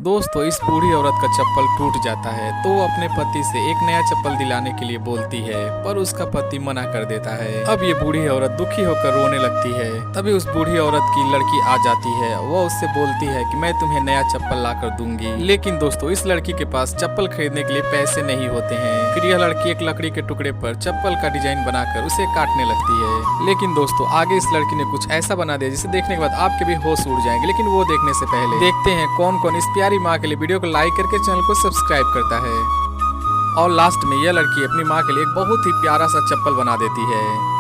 दोस्तों इस बूढ़ी औरत का चप्पल टूट जाता है तो वो अपने पति से एक नया चप्पल दिलाने के लिए बोलती है, पर उसका पति मना कर देता है। अब ये बूढ़ी औरत दुखी होकर रोने लगती है। तभी उस बूढ़ी औरत की लड़की आ जाती है। वह उससे बोलती है कि मैं तुम्हें नया चप्पल ला कर दूंगी। लेकिन दोस्तों इस लड़की के पास चप्पल खरीदने के लिए पैसे नहीं होते हैं। फिर यह लड़की एक लकड़ी के टुकड़े पर चप्पल का डिजाइन बनाकर उसे काटने लगती है। लेकिन दोस्तों आगे इस लड़की ने कुछ ऐसा बना दिया जिसे देखने के बाद आपके भी होश उड़ जाएंगे। लेकिन वो देखने से पहले देखते हैं कौन कौन इस प्यारी माँ के लिए वीडियो को लाइक करके चैनल को सब्सक्राइब करता है। और लास्ट में यह लड़की अपनी माँ के लिए एक बहुत ही प्यारा सा चप्पल बना देती है।